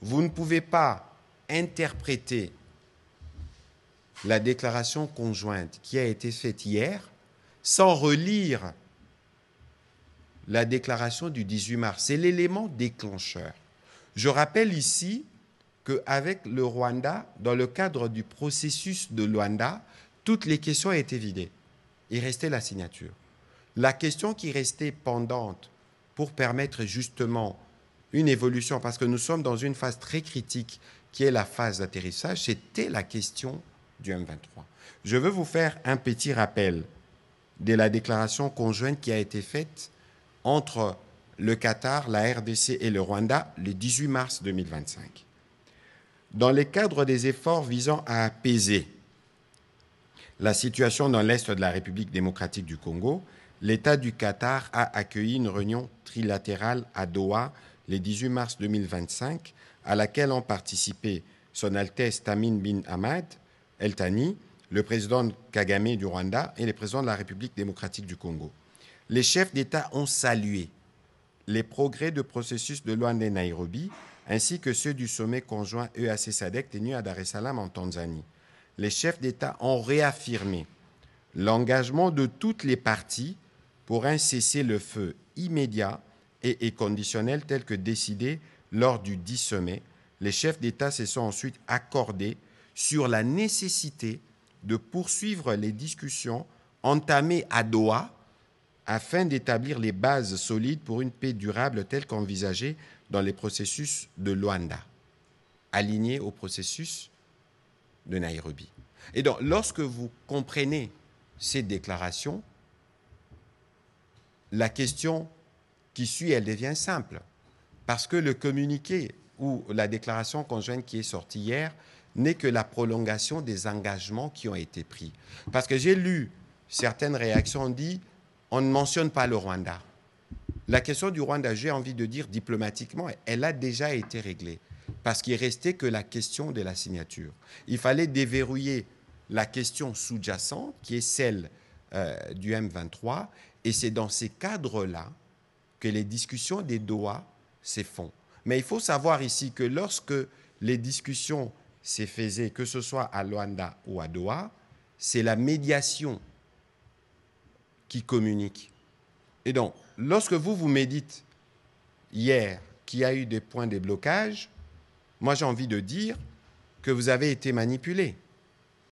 Vous ne pouvez pas interpréter la déclaration conjointe qui a été faite hier sans relire la déclaration du 18 mars. C'est l'élément déclencheur. Je rappelle ici qu'avec le Rwanda, dans le cadre du processus de Luanda, toutes les questions étaient vidées. Il restait la signature. La question qui restait pendante pour permettre justement une évolution, parce que nous sommes dans une phase très critique qui est la phase d'atterrissage, c'était la question du M23. Je veux vous faire un petit rappel de la déclaration conjointe qui a été faite entre le Qatar, la RDC et le Rwanda le 18 mars 2025. Dans le cadre des efforts visant à apaiser la situation dans l'est de la République démocratique du Congo, l'État du Qatar a accueilli une réunion trilatérale à Doha le 18 mars 2025, à laquelle ont participé Son Altesse Tamine bin Hamad El Thani, le président Kagame du Rwanda et le président de la République démocratique du Congo. Les chefs d'État ont salué les progrès du processus de Luanda et Nairobi, ainsi que ceux du sommet conjoint EAC-SADC tenu à Dar es Salaam en Tanzanie. Les chefs d'État ont réaffirmé l'engagement de toutes les parties pour un cessez-le-feu immédiat et conditionnel tel que décidé lors du 10 sommet. Les chefs d'État se sont ensuite accordés sur la nécessité de poursuivre les discussions entamées à Doha afin d'établir les bases solides pour une paix durable telle qu'envisagée dans les processus de Luanda, alignés au processus de Nairobi. Et donc, lorsque vous comprenez ces déclarations, la question qui suit, elle devient simple. Parce que le communiqué ou la déclaration conjointe qui est sortie hier n'est que la prolongation des engagements qui ont été pris. Parce que j'ai lu certaines réactions, on dit on ne mentionne pas le Rwanda. La question du Rwanda, j'ai envie de dire diplomatiquement, elle a déjà été réglée. Parce qu'il restait que la question de la signature. Il fallait déverrouiller la question sous-jacente, qui est celle du M23, et c'est dans ces cadres-là que les discussions des Doha se font. Mais il faut savoir ici que lorsque les discussions se faisaient, que ce soit à Luanda ou à Doha, c'est la médiation qui communique. Et donc, lorsque vous me dites hier qu'il y a eu des points de blocage, moi j'ai envie de dire que vous avez été manipulé.